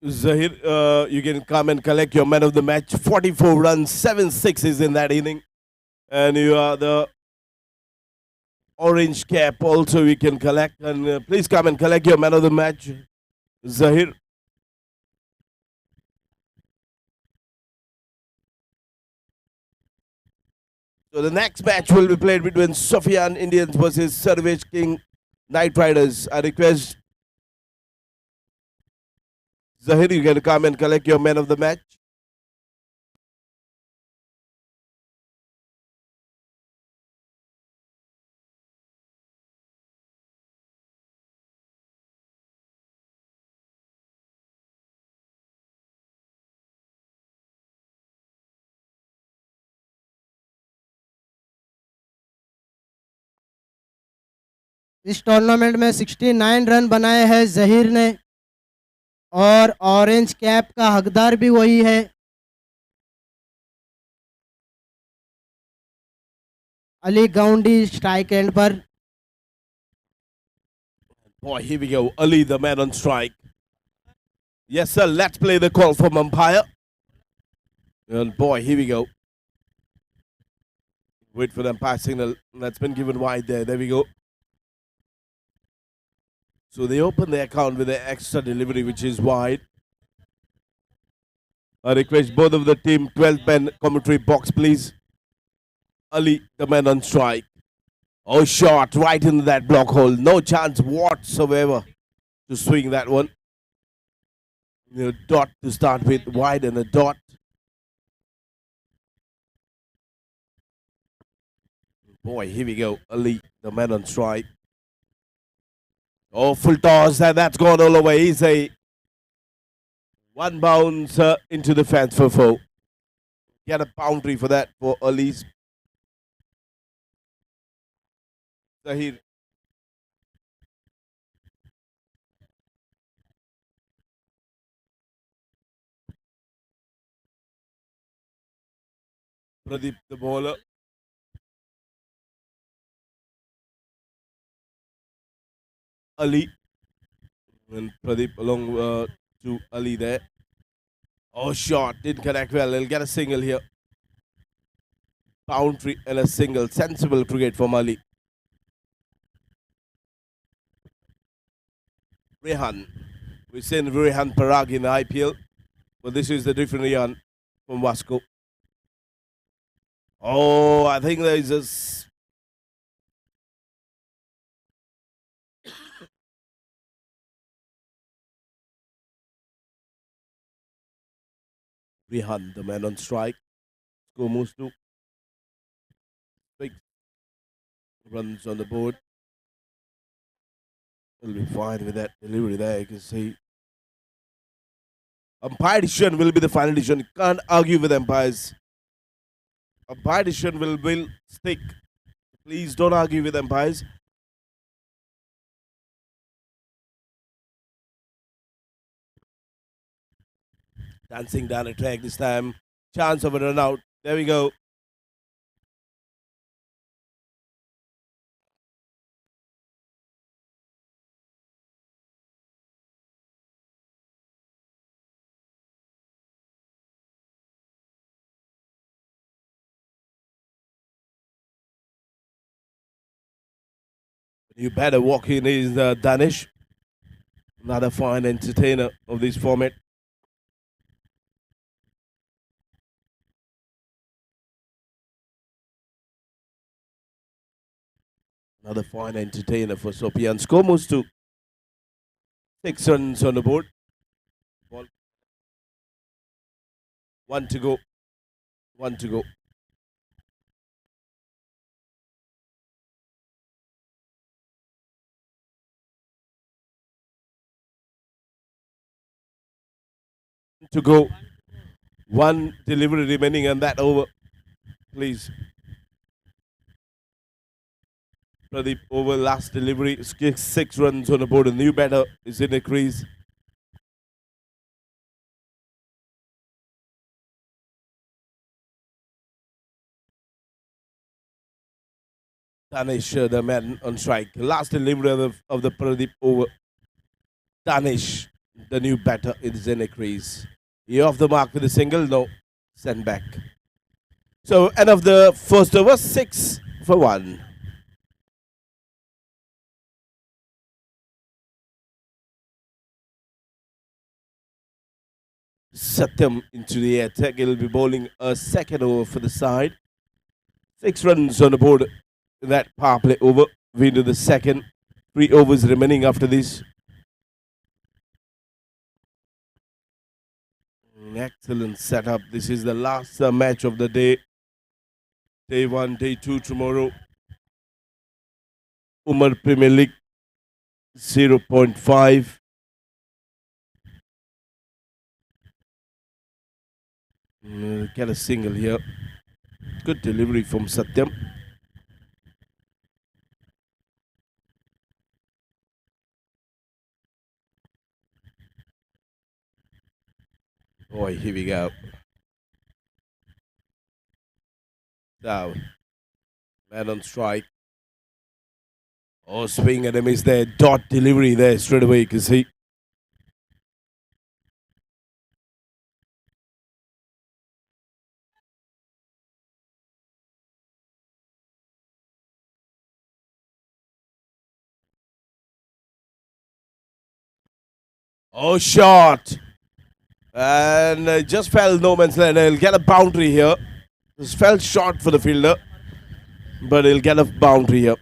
Zahir, you can come and collect your man of the match. 44 runs, 7 sixes in that inning. And you are the orange cap also we can collect. And please come and collect your man of the match, Zahir. So the next match will be played between Sophian Indians versus Sarvesh King Knight Riders. I request Zahir, you can come and collect your man of the match. इस tournament में 69 run बनाए हैं जहीर ने और orange cap का हकदार भी वही है। अली गाउंडी स्ट्राइक एंड पर। Boy, here we go. Ali, the man on strike. Yes, sir. Let's play the call from umpire. And boy, here we go. Wait for the umpire signal. That's been given wide there. There we go. So they open the account with an extra delivery, which is wide. I request both of the team 12-pen commentary box, please. Ali, the man on strike. Oh, shot right into that block hole. No chance whatsoever to swing that one. Dot to start with, wide and a dot. Boy, here we go. Ali, the man on strike. Oh, full toss, and that's gone all the way. He's a one bounce into the fence for four. Get a boundary for that for Ali's. Zahir. Pradeep, the bowler. Ali. And Pradeep along to Ali there. Oh, shot. Didn't connect well. He'll get a single here. Boundary and a single. Sensible cricket from Ali. Rehan. We've seen Rehan Parag in the IPL. But this is the different Rehan from Vasco. Oh, I think there is a Rehan, the man on strike. Score moves to big runs on the board. Will be fine with that delivery there. You can see umpire decision will be the final decision. You can't argue with umpires. Umpire decision will stick. Please don't argue with umpires. Dancing down a track this time. Chance of a run out. There we go. You better walk in is Danish. Another fine entertainer of this format. Another fine entertainer for Sopian. Score moves to 6 runs on the board. Ball. One to go. One to go. To go. One delivery remaining and that over. Please. Pradeep over last delivery. 6 runs on the board. A new batter is in the crease. Danish, the man on strike. Last delivery of the Pradeep over. Danish. the new batter in Zenit crease. He off the mark with a single, no, send back. So end of the first over, 6 for 1. Satyam into the attack. He'll be bowling a second over for the side. 6 runs on the board in that power play over. We into the second. 3 overs remaining after this. Excellent setup. This is the last match of the day. Day 1, day 2 tomorrow. Umar Premier League 0.5. Get a single here. Good delivery from Satyam. Boy, here we go. Down. Man on strike. Oh, swing and a miss there. Dot delivery there straight away, you can see. Oh, shot. And just fell no man's land. He'll get a boundary here. Just fell short for the fielder. But he'll get a boundary here.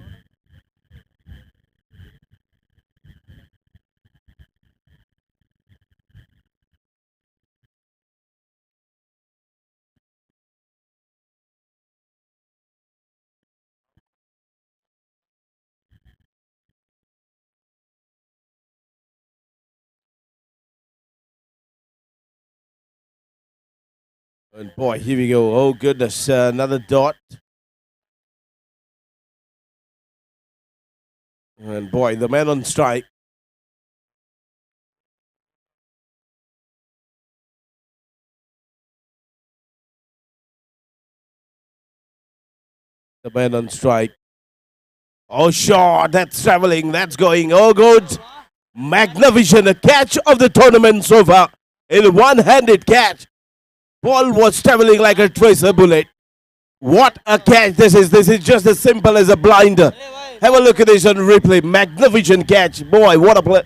And boy, here we go. Oh, goodness. Another dot. And boy, the man on strike. The man on strike. Oh, shot. That's traveling. That's going. Oh, good. Magnificent. A catch of the tournament so far. In a one-handed catch. Ball was traveling like a tracer bullet. What a catch this is. This is just as simple as a blinder. Have a look at this on replay. Magnificent catch. Boy, what a play.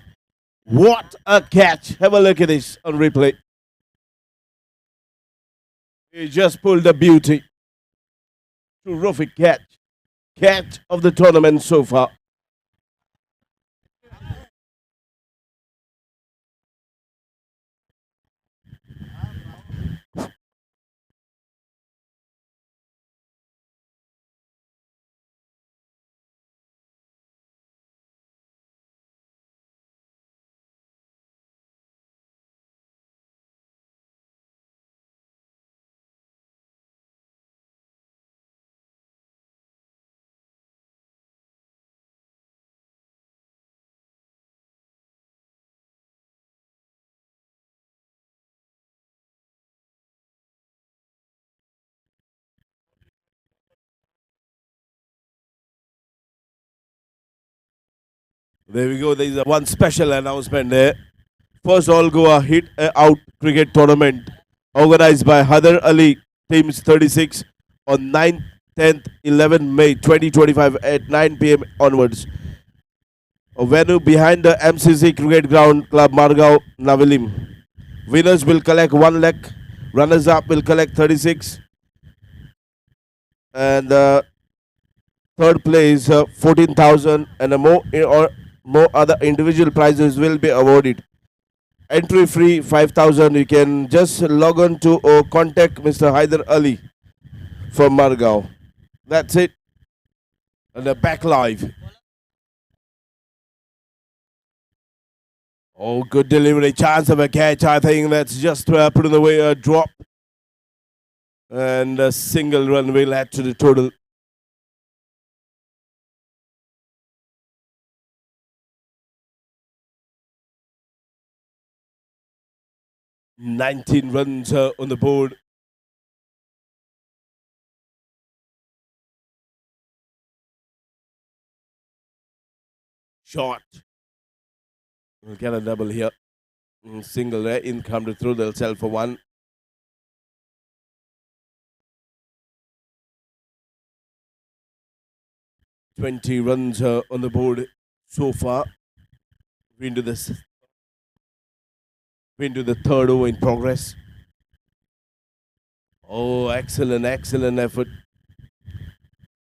What a catch. Have a look at this on replay. He just pulled a beauty. Terrific catch. Catch of the tournament so far. There we go. There is a one special announcement there. First All Goa Hit Out Cricket Tournament organized by Haider Ali Teams 36 on 9th, 10th, 11th May 2025 at 9 p.m. onwards. A venue behind the MCC Cricket Ground Club Margao, Navilim. Winners will collect 1 lakh. Runners up will collect 36. And third place 14,000 and more other individual prizes will be awarded. Entry free 5,000. You can just log on to or contact Mr. Haider Ali from Margao. That's it. And the back live. Oh, good delivery. Chance of a catch. I think that's just put in the way a drop. And a single run will add to the total. "19 runs on the board. Shot. We'll get a double here. Single there, in come to throw, they'll sell for one. "20 runs on the board so far. Into the third over in progress. Oh, excellent effort.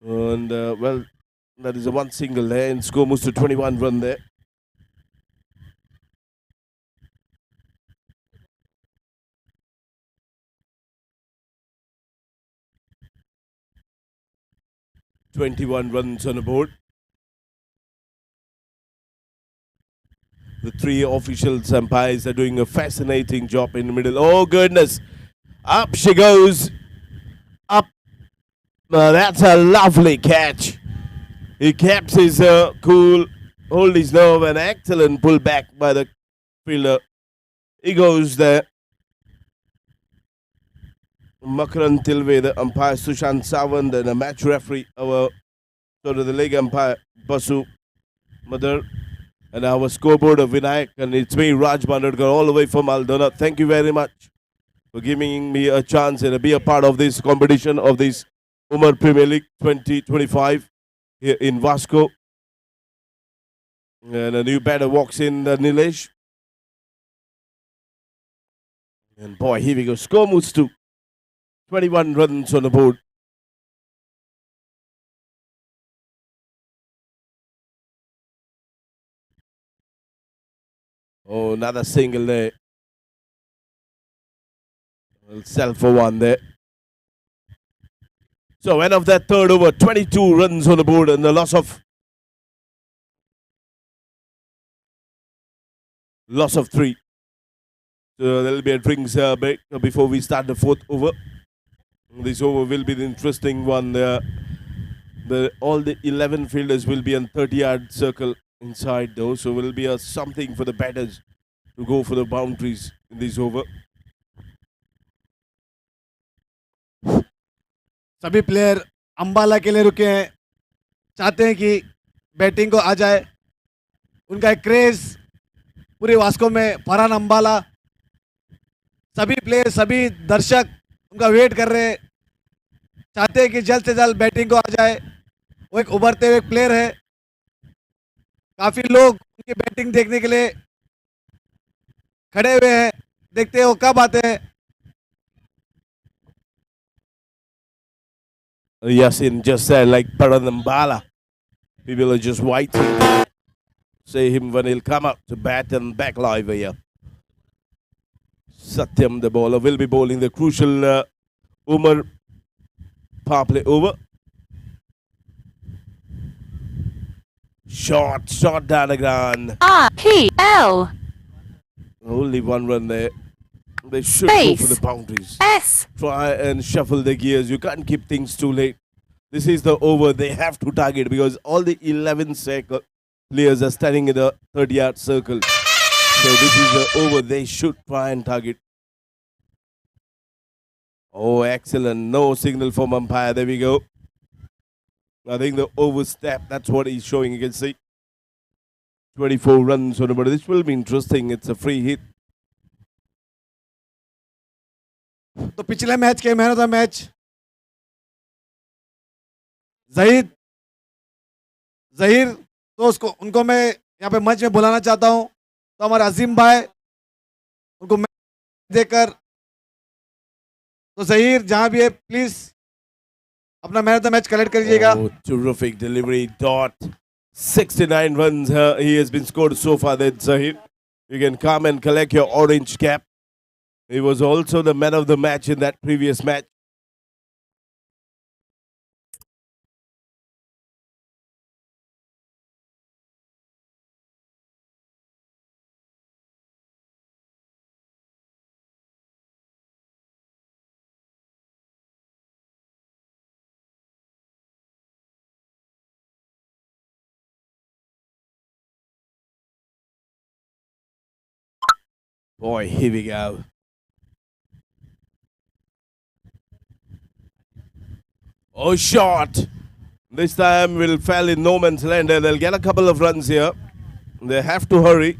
And well, that is a one single there, and score moves to 21 run there. "21 runs on the board. The three officials umpires are doing a fascinating job in the middle. Oh goodness! Up she goes. Up. That's a lovely catch. He kept his cool, hold his nerve, and excellent pull back by the fielder. He goes there. Makaran Tilve, the umpire, Sushant Sawant, and the match referee, our sort of the leg umpire, Basu Madar, and our scoreboard of Vinayak, and it's me, Raj Bandadkar, all the way from Aldona. Thank you very much for giving me a chance and be a part of this competition of this Umar Premier League 2025 here in Vasco. And a new batter walks in, Nilesh. And boy, here we go. Score moves to 21 runs on the board. Oh, another single there. We'll sell for one there. So end of that third over, 22 runs on the board and the loss of 3. So there'll be a drinks break before we start the fourth over. This over will be the interesting one. All the 11 fielders will be on 30-yard circle inside those. So will be something for the batters to go for the boundaries in this over. सभी player Ambala के लिए रुके हैं, चाहते हैं कि batting को आ जाए. उनका एक क्रेज पूरे वास्को में. फरहान अंबाला, सभी प्लेयर, सभी दर्शक उनका वेट कर रहे हैं, चाहते हैं कि जल्द से जल्द बैटिंग को आ जाए. वो एक उभरते हुए प्लेयर है. काफी लोग उनकी बैटिंग देखने के लिए खड़े हुए हैं. देखते हैं वो कब आते हैं. Yasin just said like Paranambala. People are just waiting to say him when he'll come up to bat and back live here. Satyam, the bowler, will be bowling the crucial Umar power play over. Short down the ground. RPL. Only one run there. They should Space. go for the boundaries. S. Try and shuffle the gears. You can't keep things too late. This is the over they have to target because all the 11 players are standing in the 30-yard circle. So this is the over they should try and target. Oh, excellent. No signal from umpire. There we go. I think the overstep, that's what he's showing. You can see 24 runs on the board. This will be interesting. It's a free hit. तो पिछले match के man of the match Zaheer तो उनको मैं यहाँ पे मंच में बुलाना चाहता हूँ. तो हमारे अजीम भाई उनको मैच देकर, तो जहीर जहाँ भी है प्लीज अपना man of the match collect करिएगा. Oh, terrific delivery. Dot 69 runs he has been scored so far. That Zahir, you can come and collect your orange cap. He was also the man of the match in that previous match. Boy, here we go. Oh, shot. This time will fall in no man's land and they'll get a couple of runs here. They have to hurry.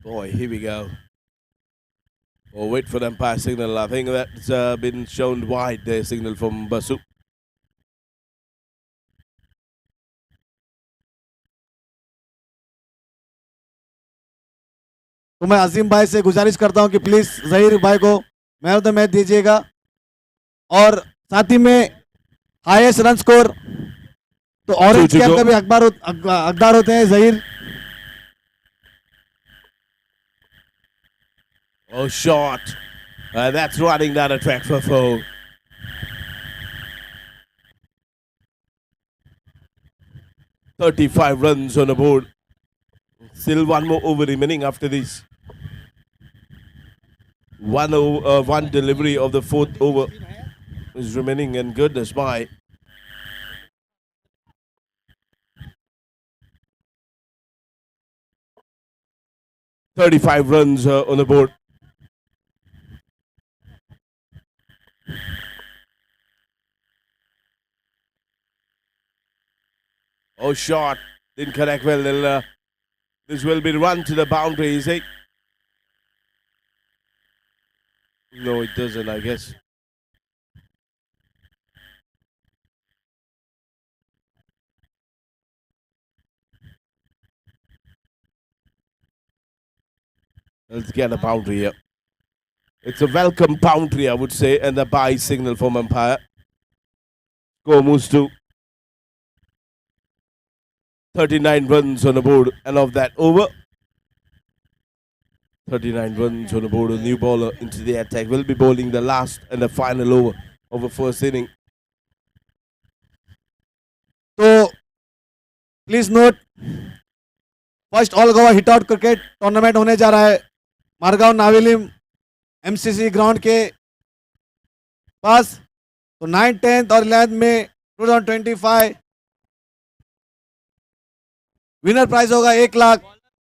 Boy, here we go. Oh, wait for the umpire signal. I think that's been shown wide, the signal from Basu. तो मैं अजीम भाई से गुजारिश करता हूं कि please Zaheer भाई को मैन ऑफ द मैच दीजिएगा और साथ ही में हाईएस्ट रन स्कोर तो ऑरेंज to कैप go. का भी हकदार होते हैं Zaheer. Oh, shot. That's running down a track for four. "35 runs on the board. Still one more over remaining after this. One delivery of the fourth over is remaining, and goodness my. "35 runs on the board. Oh, shot. Didn't connect well. This will be run to the boundary, is it? No, it doesn't, I guess. Let's get a boundary here. It's a welcome boundary, I would say, and the bye signal from umpire. Score moves to 39 runs on the board, and of that over, 39 runs on the board. A new bowler into the attack will be bowling the last and the final over of the first inning. तो please node first all Goa hit out cricket tournament होने जा रहा है Margao नाविलिम MCC ground के पास. तो 9, 10 और 11 में 2025 winner prize होगा 1 लाख,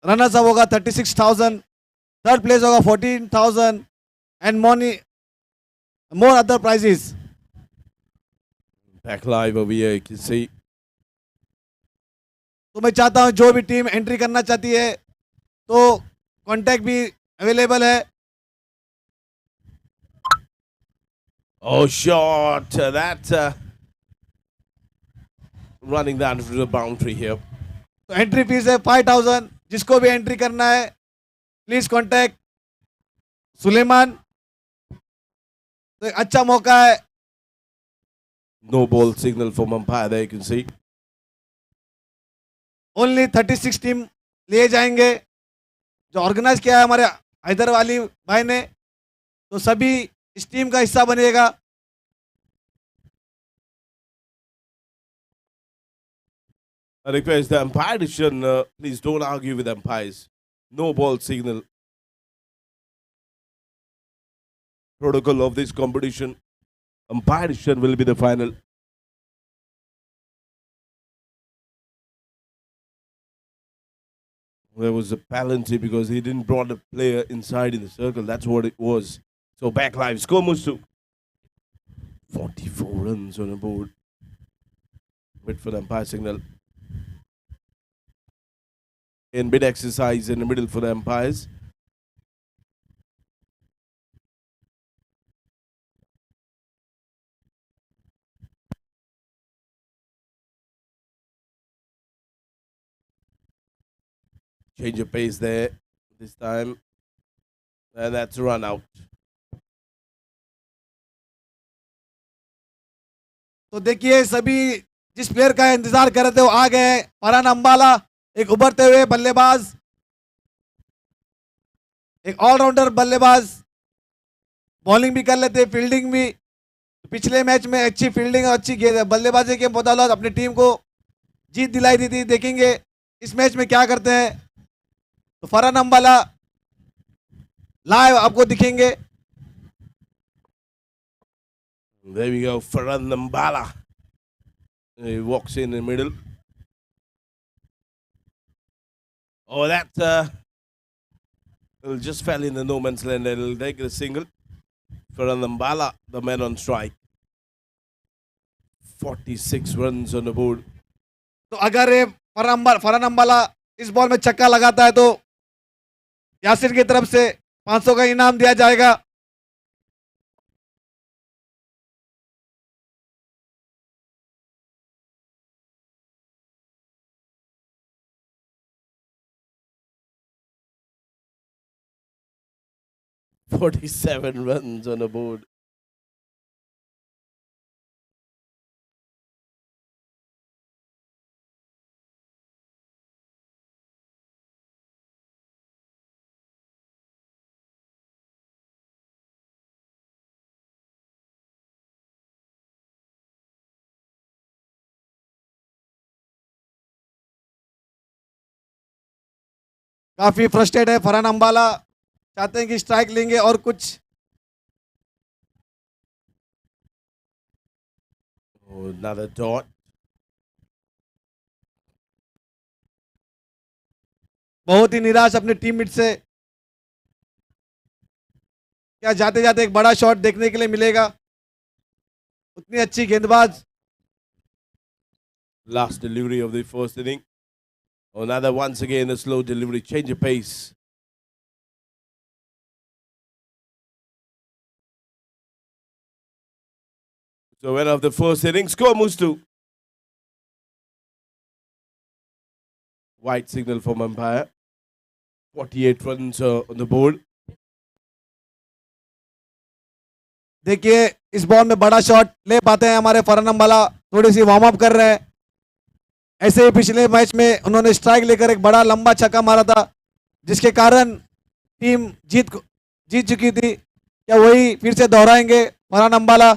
रनर्स अप होगा 36,000, थर्ड प्लेस होगा 14,000 and more other prizes. Back live over here, you can see. तो मैं चाहता हूं जो भी टीम एंट्री करना चाहती है तो कांटेक्ट भी अवेलेबल है. Oh, shot. That running down to the boundary here. तो एंट्री फीस है 5,000. जिसको भी एंट्री करना है प्लीज कांटेक्ट सुलेमान. तो एक अच्छा मौका है. No ball signal from umpire there, you can see. Only 36 team लिए जाएंगे जो ऑर्गेनाइज किया है हमारे हैदर वाली भाई ने. तो सभी इस टीम का हिस्सा बनेगा. I request the umpire decision, please don't argue with umpires. No ball signal. Protocol of this competition. Umpire decision will be the final. There was a penalty because he didn't brought the player inside in the circle. That's what it was. So back live. Score moves to 44 runs on the board. Wait for the umpire signal. In mid exercise in the middle for the umpires. Change of pace there this time. And that's a run out. तो देखिए सभी जिस player का इंतजार कर रहे थे वो आ गए. फरहान अंबाला एक उभरते हुए बल्लेबाज, एक ऑलराउंडर बल्लेबाज, बॉलिंग भी कर लेते फील्डिंग भी. पिछले मैच में अच्छी फील्डिंग और अच्छी बल्लेबाजी के बदौलत अपनी टीम को जीत दिलाई दी थी. देखेंगे इस मैच में क्या करते हैं. तो फरहान अंबाला लाइव आपको दिखेंगे. There we go. Farhan Nambala. He walks in the middle. Oh, that just fell in the no man's land. It'll take the single. Farhan Nambala, the man on strike. 46 runs on the board. तो अगर ये फरहान अंबाला इस ball में छक्का लगाता है तो यासिर की तरफ से 500 का इनाम दिया जाएगा। $47 runs on the board. काफी फ्रस्ट्रेट है फरहान अंबाला, चाहते हैं कि स्ट्राइक लेंगे और कुछ। Oh, another dot. बहुत ही निराश अपने टीममेट से। क्या जाते जाते एक बड़ा शॉट देखने के लिए मिलेगा? उतनी अच्छी गेंदबाज। Last delivery of the first inning. Another once again a slow delivery, change of pace. So winner of the first inning, score moves to white signal from umpire. 48 runs on the board. देखिए इस ball में बड़ा shot ले पाते हैं हमारे फरहान अंबाला, थोड़ी सी warm up कर रहे हैं। ऐसे ही पिछले मैच में उन्होंने स्ट्राइक लेकर एक बड़ा लंबा छक्का मारा था, जिसके कारण टीम जीत चुकी थी। क्या वही फिर से दोहराएंगे Farhan Ambala?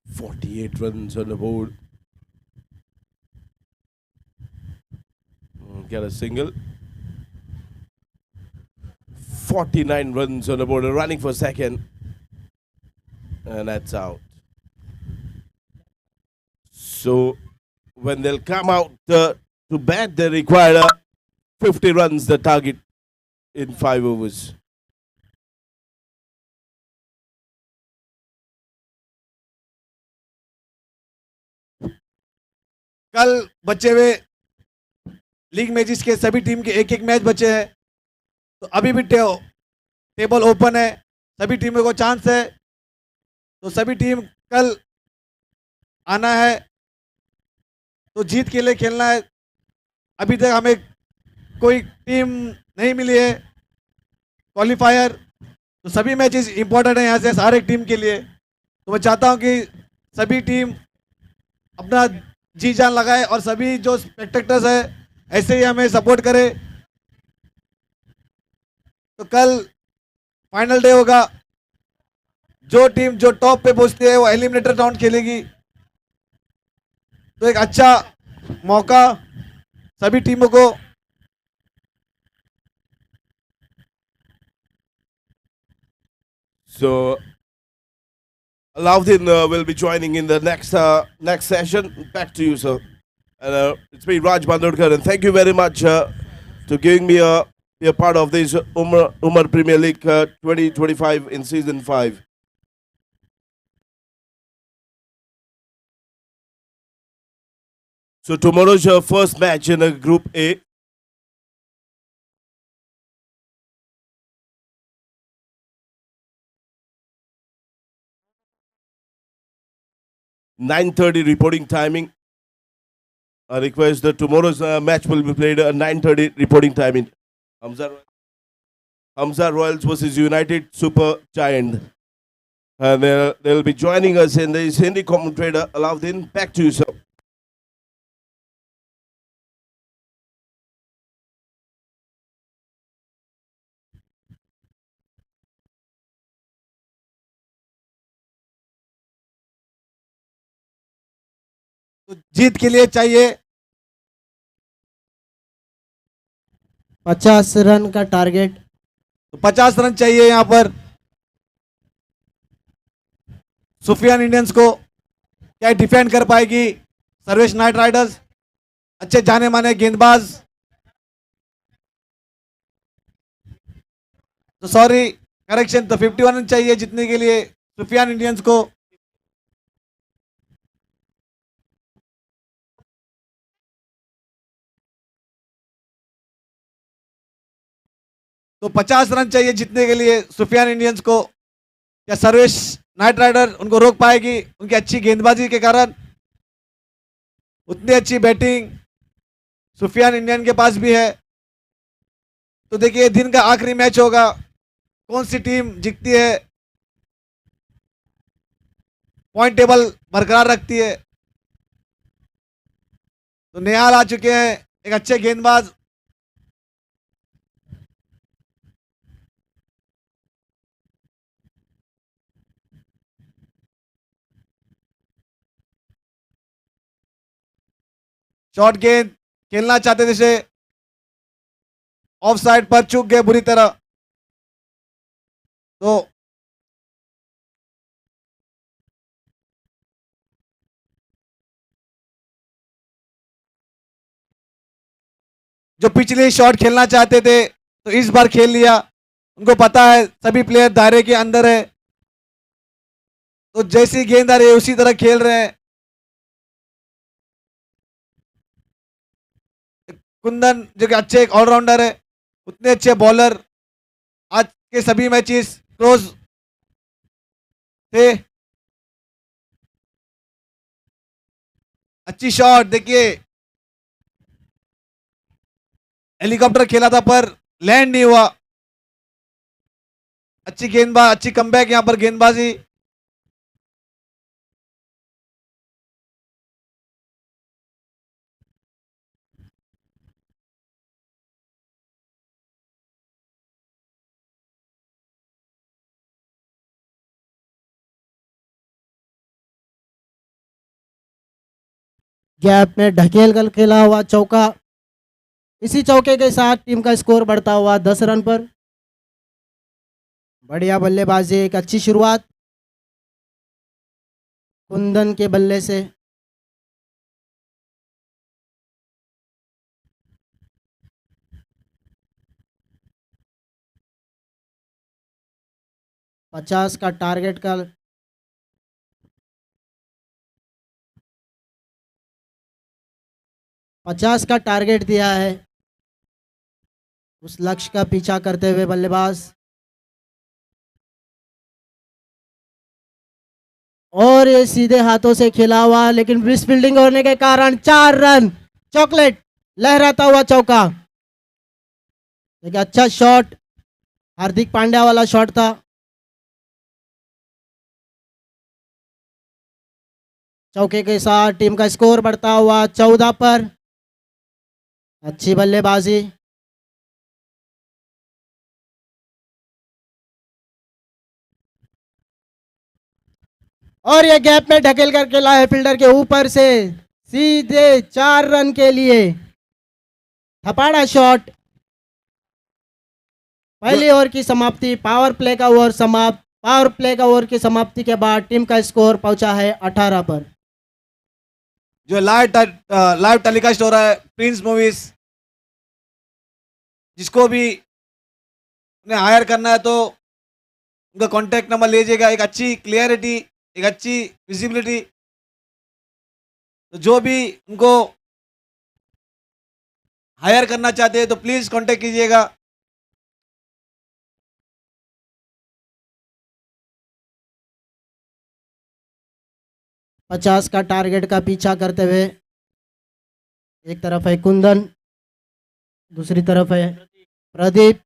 48 runs on the board. Get a single. 49 runs on the board, running for second. And that's out. So when they'll come out to bat, they require 50 runs, the target in 5 overs. कल बचे हुए league matches के सभी team के एक एक match बचे हैं, तो अभी भी टेबल ओपन है, सभी टीमों को चांस है। तो सभी टीम कल आना है, तो जीत के लिए खेलना है। अभी तक हमें कोई टीम नहीं मिली है क्वालिफायर, तो सभी मैचेस इंपॉर्टेंट है यहाँ से हर एक टीम के लिए। तो मैं चाहता हूँ कि सभी टीम अपना जी जान लगाए और सभी जो स्पेक्टेटर्स है ऐसे ही हमें सपोर्ट करे। तो कल फाइनल डे होगा, जो टीम जो टॉप पे पहुंचती है वो एलिमिनेटर राउंड खेलेगी। तो एक अच्छा मौका सभी टीमों को। So Alauddin will be joining in the next session. Back to you, sir. And it's been Raj Bandurkar, and thank you very much to giving me be a part of this Umar Premier League 2025 in season 5. So tomorrow's your first match in Group A. (9:30) reporting timing. I request that tomorrow's match will be played at 9:30 reporting timing. Hamza Royals versus United Super Giant. And they'll be joining us in this Hindi commentator. Alauddin, back to you, sir. तो जीत के लिए चाहिए 50 run का target. तो 50 run चाहिए यहाँ पर Sufiyan Indians को। क्या डिफेंड कर पाएगी सर्वेश नाइट राइडर्स? अच्छे जाने माने गेंदबाज। तो सॉरी करेक्शन, तो 51 रन चाहिए जीतने के लिए सुफियान इंडियंस को। तो 50 रन चाहिए जीतने के लिए सुफियान इंडियंस को। क्या सर्वेश नाइट राइडर उनको रोक पाएगी उनकी अच्छी गेंदबाजी के कारण? उतनी अच्छी बैटिंग सुफियान इंडियन के पास भी है। तो देखिए दिन का आखिरी मैच होगा, कौन सी टीम जीतती है, पॉइंट टेबल बरकरार रखती है। तो निहाल आ चुके हैं, एक अच्छे गेंदबाज। शॉर्ट गेंद खेलना चाहते थे से ऑफ साइड पर चूक गए बुरी तरह। तो जो पिछले शॉट खेलना चाहते थे तो इस बार खेल लिया। उनको पता है सभी प्लेयर दायरे के अंदर है, तो जैसी गेंद आ रही है उसी तरह खेल रहे हैं। कुंदन जो कि अच्छे एक ऑलराउंडर है, उतने अच्छे बॉलर आज के सभी मैचेस क्लोज थे। अच्छी शॉट देखिए, हेलीकॉप्टर खेला था पर लैंड नहीं हुआ। अच्छी गेंदबाज, अच्छी कमबैक यहां पर गेंदबाजी। गैप में ढकेल कर खेला हुआ चौका। इसी चौके के साथ टीम का स्कोर बढ़ता हुआ 10 रन पर। बढ़िया बल्लेबाजी, एक अच्छी शुरुआत कुंदन के बल्ले से। पचास का टारगेट का 50 का टारगेट दिया है, उस लक्ष्य का पीछा करते हुए बल्लेबाज। और ये सीधे हाथों से खेला हुआ, लेकिन मिस फील्डिंग होने के कारण 4 रन। चॉकलेट लहराता हुआ चौका। एक अच्छा शॉट, हार्दिक पांड्या वाला शॉट था। चौके के साथ टीम का स्कोर बढ़ता हुआ 14 पर। अच्छी बल्लेबाजी। और ये गैप में ढकेल कर खेला है फील्डर के ऊपर से, सीधे 4 रन के लिए। थपाड़ा शॉट। पहली ओवर की समाप्ति, पावर प्ले का ओवर समाप्त। पावर प्ले का ओवर की समाप्ति के बाद टीम का स्कोर पहुंचा है 18 पर। जो लाइव टेलीकास्ट हो रहा है प्रिंस मूवीज, जिसको भी उन्हें हायर करना है तो उनका कॉन्टैक्ट नंबर लीजिएगा। एक अच्छी क्लियरिटी, एक अच्छी विजिबिलिटी, तो जो भी उनको हायर करना चाहते हैं तो प्लीज कांटेक्ट कीजिएगा। पचास का टारगेट का पीछा करते हुए एक तरफ है कुंदन, दूसरी तरफ है प्रदीप।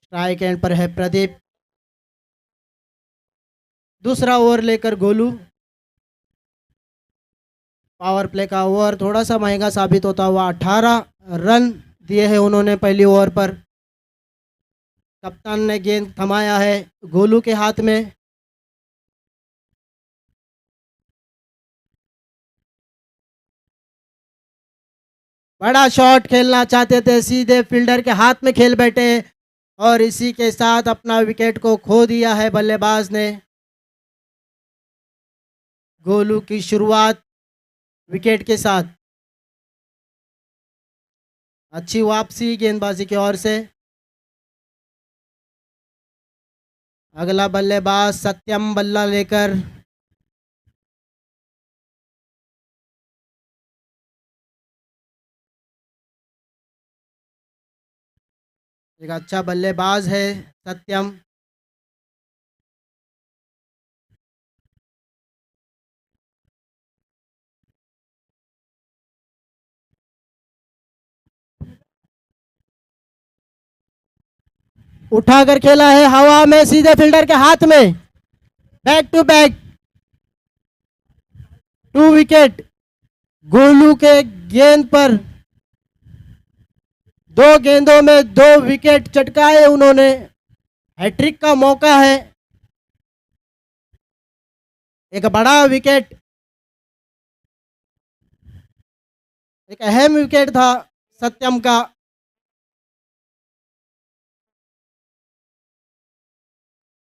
स्ट्राइक एंड पर है प्रदीप। दूसरा ओवर लेकर गोलू। पावर प्ले का ओवर थोड़ा सा महंगा साबित होता हुआ 18 रन दिए हैं उन्होंने पहली ओवर पर। कप्तान ने गेंद थमाया है गोलू के हाथ में। बड़ा शॉट खेलना चाहते थे, सीधे फील्डर के हाथ में खेल बैठे और इसी के साथ अपना विकेट को खो दिया है बल्लेबाज ने। गोलू की शुरुआत विकेट के साथ। अच्छी वापसी गेंदबाजी की ओर से। अगला बल्लेबाज सत्यम बल्ला लेकर एक अच्छा बल्लेबाज है सत्यम। उठाकर खेला है हवा में सीधे फील्डर के हाथ में, back to back 2 wicket. Golu के गेंद पर 2 गेंदों में 2 विकेट चटकाए उन्होंने। हैट्रिक का मौका है, एक बड़ा विकेट, एक अहम विकेट था सत्यम का।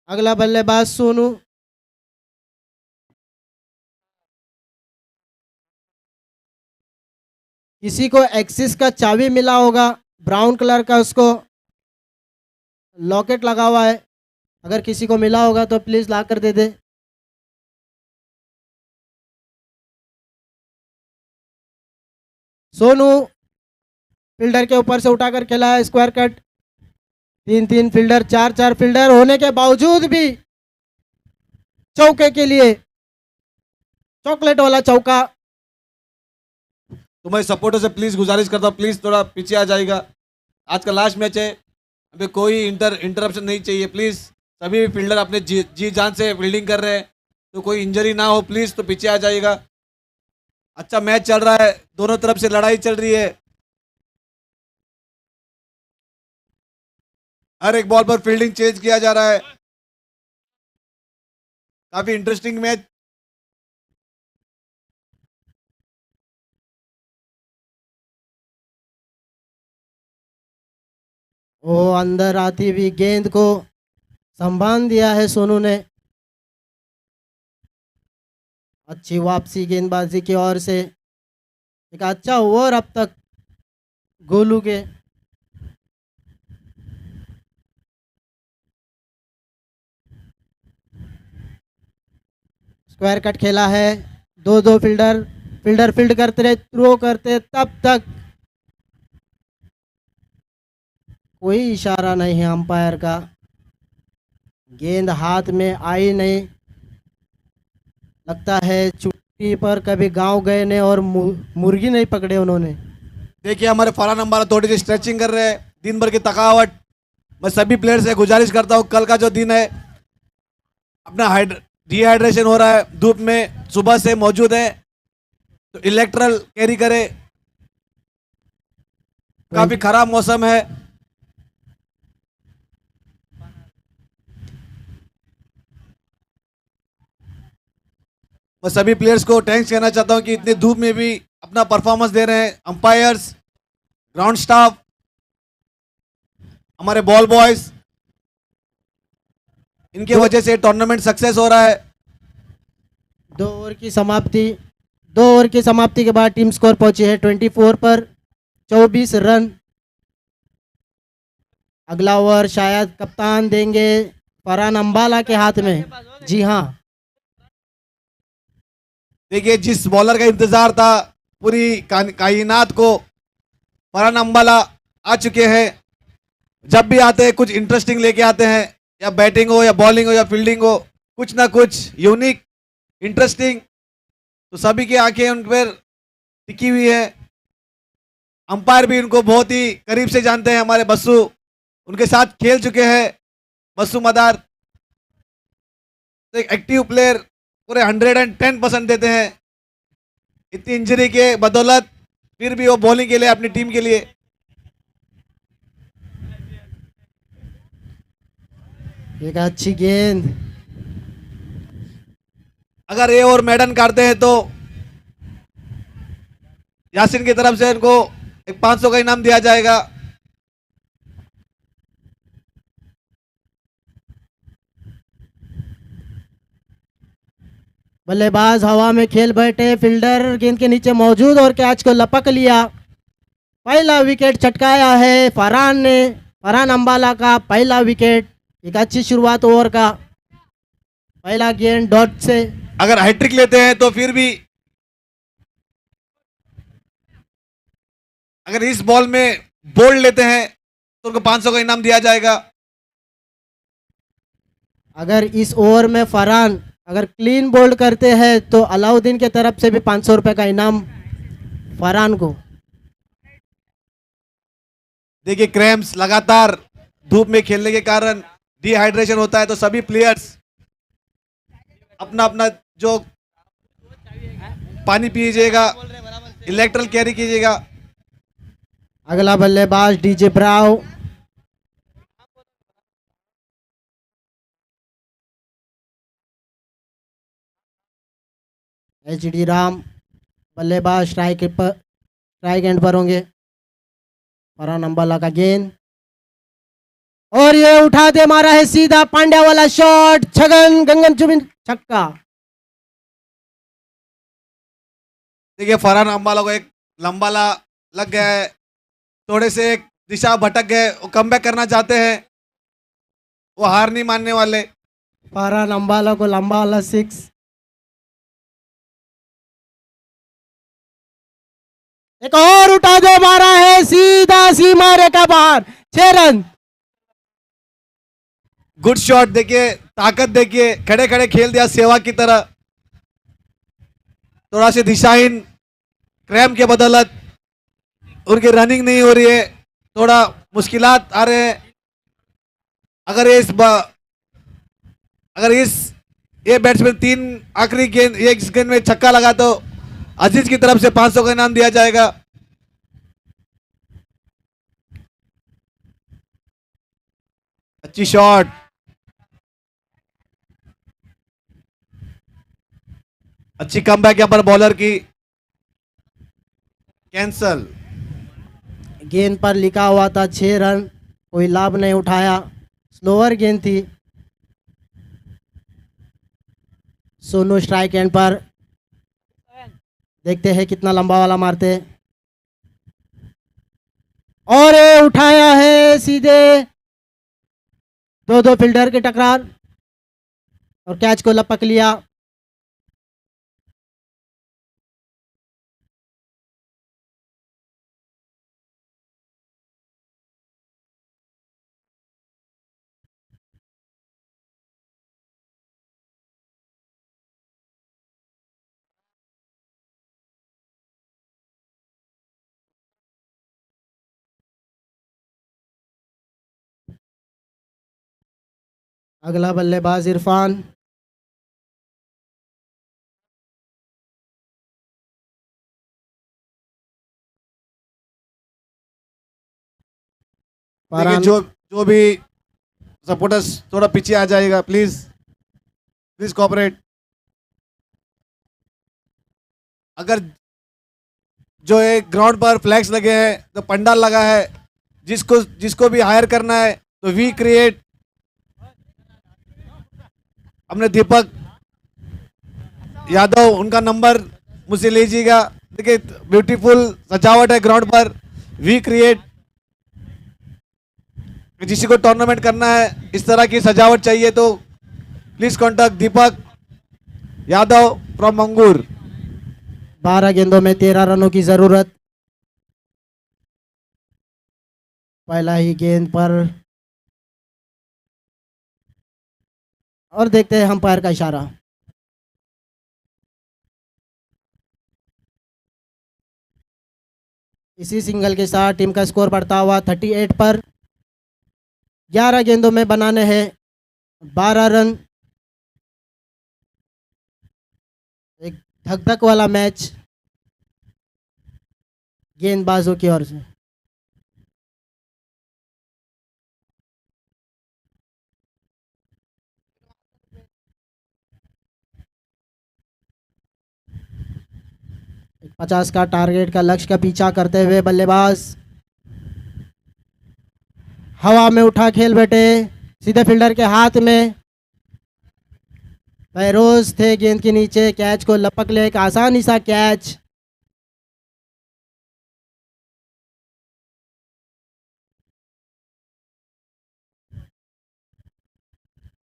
अगला बल्लेबाज सोनू। किसी को एक्सिस का चाबी मिला होगा, ब्राउन कलर का, उसको लॉकेट लगा हुआ है। अगर किसी को मिला होगा तो प्लीज ला कर दे दे। सोनू फील्डर के ऊपर से उठाकर खेला है स्क्वायर कट। 3-3 फील्डर, 4-4 फील्डर होने के बावजूद भी चौके के लिए चॉकलेट वाला चौका। तुम्हारे सपोर्टर से प्लीज गुजारिश करता हूँ, प्लीज थोड़ा पीछे आ जाएगा। आज का लास्ट मैच है, अभी कोई इंटरप्शन नहीं चाहिए प्लीज। सभी फील्डर अपने जी जान से फील्डिंग कर रहे हैं, तो कोई इंजरी ना हो प्लीज, तो पीछे आ जाएगा। अच्छा मैच चल रहा है, दोनों तरफ से लड़ाई चल रही है। हर एक बॉल पर फील्डिंग चेंज किया जा रहा है। काफी इंटरेस्टिंग मैच। वो अंदर आती हुई गेंद को संभाल दिया है सोनू ने। अच्छी वापसी गेंदबाजी की ओर से, एक अच्छा ओवर अब तक गोलू के। स्क्वायर कट खेला है, 2-2 फील्डर फील्ड करते रहे, थ्रो करते, तब तक कोई इशारा नहीं है अंपायर का। गेंद हाथ में आई नहीं, लगता है छुट्टी पर कभी गांव गए ने और मुर्गी नहीं पकड़े उन्होंने। देखिए हमारे फरहान अंबाला थोड़ी सी स्ट्रेचिंग कर रहे हैं, दिन भर की थकावट। मैं सभी प्लेयर से गुजारिश करता हूँ, कल का जो दिन है अपना डिहाइड्रेशन हो रहा है, धूप में सुबह से मौजूद है, तो इलेक्ट्रल कैरी करे। काफी खराब मौसम है। मैं सभी प्लेयर्स को थैंक्स कहना चाहता हूं कि इतनी धूप में भी अपना परफॉर्मेंस दे रहे हैं। अंपायर्स, ग्राउंड स्टाफ, हमारे बॉल बॉयज, इनके वजह से टूर्नामेंट सक्सेस हो रहा है। 2 ओवर की समाप्ति के बाद टीम स्कोर पहुंची है 24 पर 24 रन। अगला ओवर शायद कप्तान देंगे फरहान अंबाला के हाथ में। जी हाँ, देखिए जिस बॉलर का इंतजार था पूरी कायनात को, फरहान अंबाला आ चुके हैं। जब भी आते हैं कुछ इंटरेस्टिंग लेके आते हैं, या बैटिंग हो या बॉलिंग हो या फील्डिंग हो, कुछ ना कुछ यूनिक इंटरेस्टिंग, तो सभी की आंखें उन पर टिकी हुई है। अंपायर भी उनको बहुत ही करीब से जानते हैं, हमारे बस्सू उनके साथ खेल चुके हैं। बस्सू मदार एक एक्टिव प्लेयर, पूरे 110% देते हैं। इतनी इंजरी के बदौलत फिर भी वो बॉलिंग के लिए, अपनी टीम के लिए। एक अच्छी गेंद, अगर ये और मैडन काटते हैं तो यासिन की तरफ से इनको एक 500 का इनाम दिया जाएगा। बल्लेबाज हवा में खेल बैठे, फील्डर गेंद के नीचे मौजूद और कैच को लपक लिया। पहला विकेट चटकाया है फरहान अंबाला का पहला विकेट। एक अच्छी शुरुआत ओवर का, पहला गेंद डॉट से। अगर हैट्रिक लेते हैं तो फिर भी, अगर इस बॉल में बोल्ड लेते हैं तो उनको 500 का इनाम दिया जाएगा। अगर इस ओवर में फरहान अगर क्लीन बोल्ड करते हैं तो अलाउद्दीन के तरफ से भी 500 रुपए का इनाम फरहान को। देखिए क्रैम्प्स, लगातार धूप में खेलने के कारण डिहाइड्रेशन होता है, तो सभी प्लेयर्स अपना अपना जो पानी पीजिएगा, इलेक्ट्रल कैरी कीजिएगा। अगला बल्लेबाज डीजे ब्राव। एचडी राम बल्लेबाज स्ट्राइक एंड पर होंगे। फरहान अंबाला का गेंद और ये उठा दे, मारा है सीधा पांड्या वाला शॉट, छगन गंगन चुबिन छक्का। देखिए फरहान अंबाला को एक लंबाला लग गया है, थोड़े से एक दिशा भटक गए, वो कमबैक करना चाहते हैं, वो हार नहीं मानने वाले। फरहान अंबाला को लंबा वाला 6। एक और उठा दे, मारा है सीधा सीमा रेखा बाहर, 6 रन। गुड शॉट, देखिए ताकत, देखिए खड़े खड़े खेल दिया सेवा की तरह। थोड़ा से दिशाहीन क्रैम्प के बदौलत उनकी रनिंग नहीं हो रही है, थोड़ा मुश्किलात आ रहे हैं। अगर ये बैट्समैन 3 आखिरी गेंद, इस गेंद में छक्का लगा तो अजीज की तरफ से 500 का इनाम दिया जाएगा। अच्छी शॉट, अच्छी कमबैक यहाँ पर बॉलर की। कैंसल। गेंद पर लिखा हुआ था 6 रन, कोई लाभ नहीं उठाया, स्लोअर गेंद थी। सोनू स्ट्राइक एंड पर, देखते हैं कितना लंबा वाला मारते हैं। और ये उठाया है सीधे, 2 फील्डर की टकरार और कैच को लपक लिया। अगला बल्लेबाज इरफान। देखिए फरहान जो भी सपोर्टर्स थोड़ा पीछे आ जाएगा, प्लीज प्लीज कोऑपरेट। अगर जो एक ग्राउंड पर फ्लैग्स लगे हैं, तो पंडाल लगा है, जिसको भी हायर करना है तो वी क्रिएट, अपने दीपक यादव, उनका नंबर मुझसे लीजिएगा। देखिए ब्यूटीफुल सजावट है ग्राउंड पर, वी क्रिएट। जिसी को टूर्नामेंट करना है, इस तरह की सजावट चाहिए तो please contact Deepak Yadav from मंगूर। 12 गेंदों में 13 रनों की जरूरत। पहला ही गेंद पर और देखते हैं अंपायर का इशारा। इसी सिंगल के साथ टीम का स्कोर बढ़ता हुआ 38 पर। 11 गेंदों में बनाने हैं 12 रन। एक धक धक वाला मैच गेंदबाजों की ओर से। एक 50 का टारगेट का लक्ष्य का पीछा करते हुए बल्लेबाज हवा में उठा खेल बैठे, सीधे फील्डर के हाथ में। पैरोज थे गेंद के नीचे, कैच को लपक ले, एक आसानी सा कैच।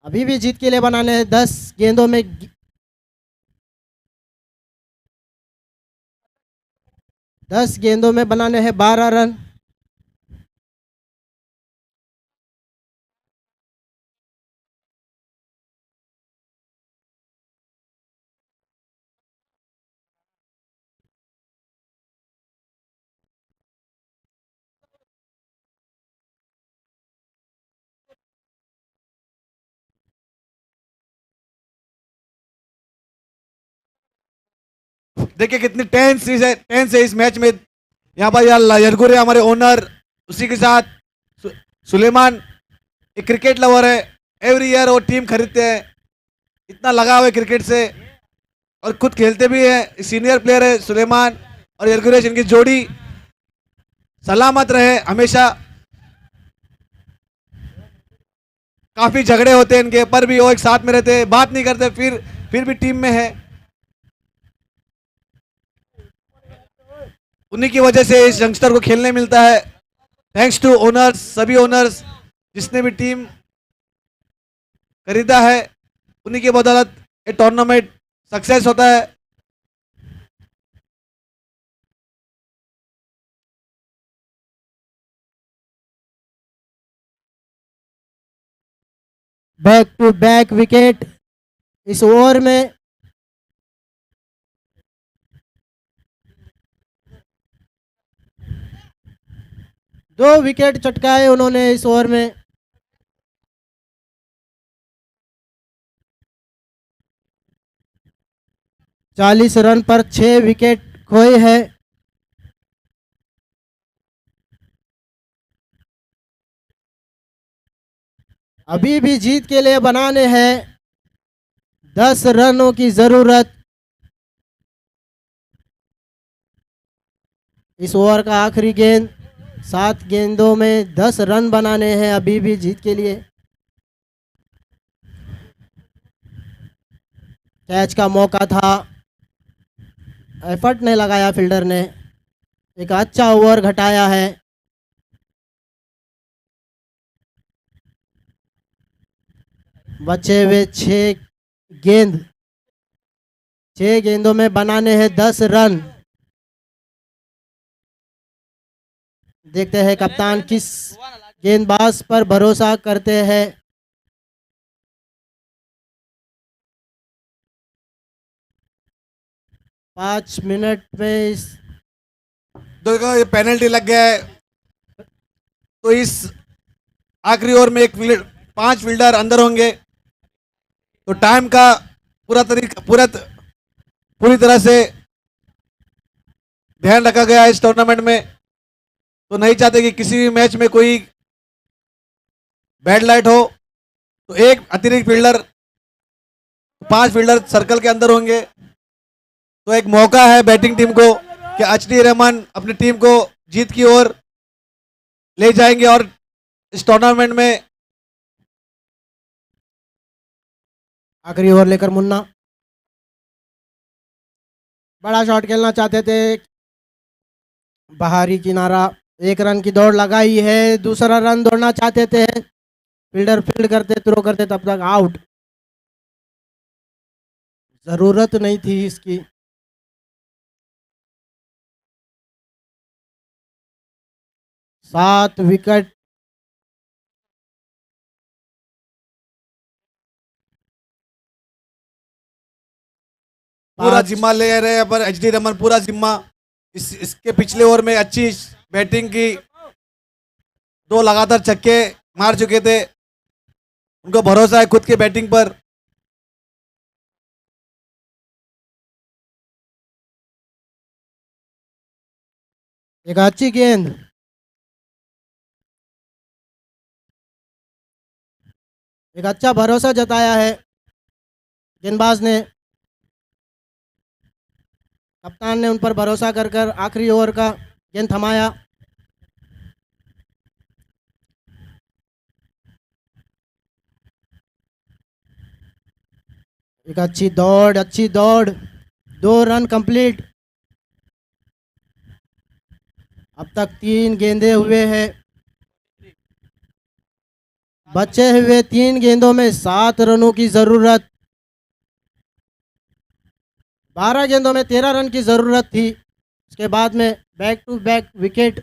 अभी भी जीत के लिए बनाने हैं 10 गेंदों में 10 गेंदों में बनाने हैं 12 रन। देखिए कितनी टेंस है इस मैच में। यहाँ पर यरगुरे हमारे ओनर, उसी के साथ सुलेमान एक क्रिकेट लवर है, एवरी ईयर वो टीम खरीदते हैं, इतना लगाव है क्रिकेट से और खुद खेलते भी हैं। सीनियर प्लेयर है सुलेमान और यरगुरेश, इनकी जोड़ी सलामत रहे हमेशा। काफी झगड़े होते हैं इनके, पर भी वो एक साथ में रहते हैं, बात नहीं करते, फिर भी टीम में है। उन्हीं की वजह से इस यंगस्टर को खेलने मिलता है। थैंक्स टू ओनर्स, सभी ओनर्स जिसने भी टीम खरीदा है, उन्हीं की बदौलत ये टूर्नामेंट सक्सेस होता है। बैक टू बैक विकेट इस ओवर में। दो विकेट चटकाए उन्होंने इस ओवर में। चालीस रन पर 6 विकेट खोए हैं। अभी भी जीत के लिए बनाने हैं 10 रनों की जरूरत। इस ओवर का आखिरी गेंद, 7 गेंदों में 10 रन बनाने हैं अभी भी जीत के लिए। कैच का मौका था, एफर्ट नहीं लगाया फील्डर ने। एक अच्छा ओवर घटाया है। बचे हुए 6 गेंद, 6 गेंदों में बनाने हैं 10 रन। देखते हैं कप्तान किस गेंदबाज पर भरोसा करते हैं। पाँच मिनट में इस देखो ये पेनल्टी लग गया है, तो इस आखिरी ओवर में 5 फील्डर अंदर होंगे, तो टाइम का पूरी तरह से ध्यान रखा गया है इस टूर्नामेंट में। तो नहीं चाहते कि किसी भी मैच में कोई बैड लाइट हो, तो एक अतिरिक्त फील्डर, 5 फील्डर सर्कल के अंदर होंगे। तो एक मौका है बैटिंग टीम को कि HD रहमान अपनी टीम को जीत की ओर ले जाएंगे और इस टूर्नामेंट में आखिरी ओवर लेकर मुन्ना बड़ा शॉट खेलना चाहते थे। बाहरी किनारा, 1 रन की दौड़ लगाई है, दूसरा रन दौड़ना चाहते थे। फील्डर फील्ड करते, थ्रो करते, तब तक आउट। जरूरत नहीं थी इसकी। सात विकेट पूरा जिम्मा ले रहे हैं, पर HD रहमान पूरा जिम्मा। इसके पिछले ओवर में अच्छी बैटिंग की, 2 लगातार छक्के मार चुके थे, उनको भरोसा है खुद के बैटिंग पर। एक अच्छी गेंद, एक अच्छा भरोसा जताया है गेंदबाज ने। कप्तान ने उन पर भरोसा कर कर आखिरी ओवर का गेंद थमाया। एक अच्छी दौड़, 2 रन कंप्लीट। अब तक 3 गेंदें हुए हैं। बचे हुए 3 गेंदों में 7 रनों की जरूरत। 12 गेंदों में 13 रन की जरूरत थी। उसके बाद में बैक टू बैक विकेट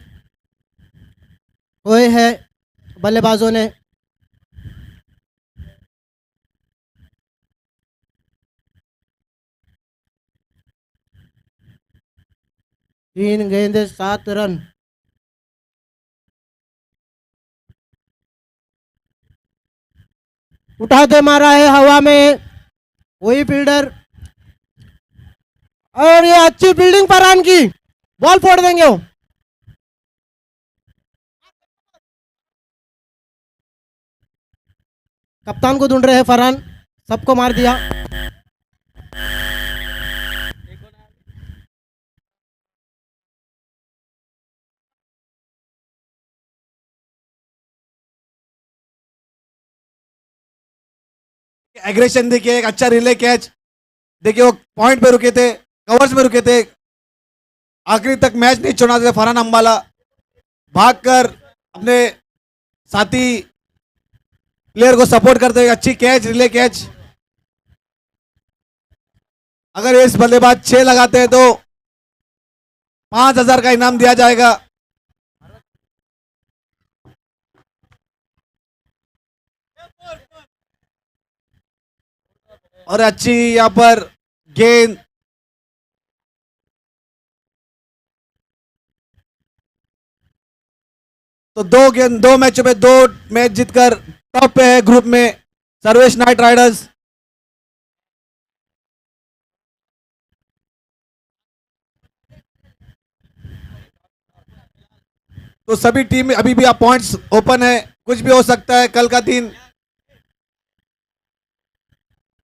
हुए हैं बल्लेबाजों ने। तीन गेंदे 7 रन। उठाते मारा है हवा में, वही फील्डर और ये अच्छी फील्डिंग फरहान की, बॉल फोड़ देंगे वो। कप्तान को ढूंढ रहे हैं फरहान, सबको मार दिया। एग्रेशन देखिए, एक अच्छा रिले कैच। देखिए वो पॉइंट पे रुके थे, कवर्स में रुके थे, आखिरी तक मैच नहीं छोड़ना थे। फरहान अंबाला भागकर अपने साथी प्लेयर को सपोर्ट करते हुए अच्छी कैच, रिले कैच। अगर इस बल्लेबाज 6 लगाते हैं तो 5,000 का इनाम दिया जाएगा। और अच्छी यहाँ पर गेंद, तो 2 मैचों में 2 मैच जीतकर टॉप पे है ग्रुप में सर्वेश नाइट राइडर्स। तो सभी टीम में अभी भी आप पॉइंट्स ओपन है, कुछ भी हो सकता है कल का दिन,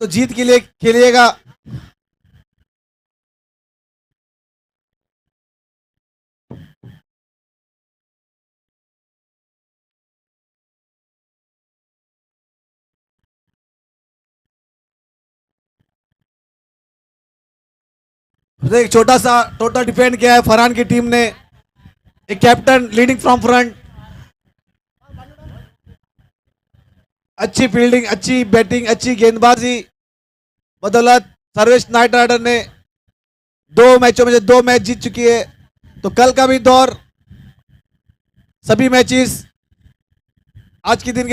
तो जीत के लिए खेलिएगा। तो एक छोटा सा टोटल डिफेंड किया है फरहान की टीम ने। एक कैप्टन लीडिंग फ्रॉम फ्रंट, अच्छी फील्डिंग, अच्छी बैटिंग, अच्छी गेंदबाजी बदौलत सर्वेश नाइट राइडर ने 2 मैचों में से 2 मैच जीत चुकी है। तो कल का भी दौर, सभी मैचेस आज के दिन के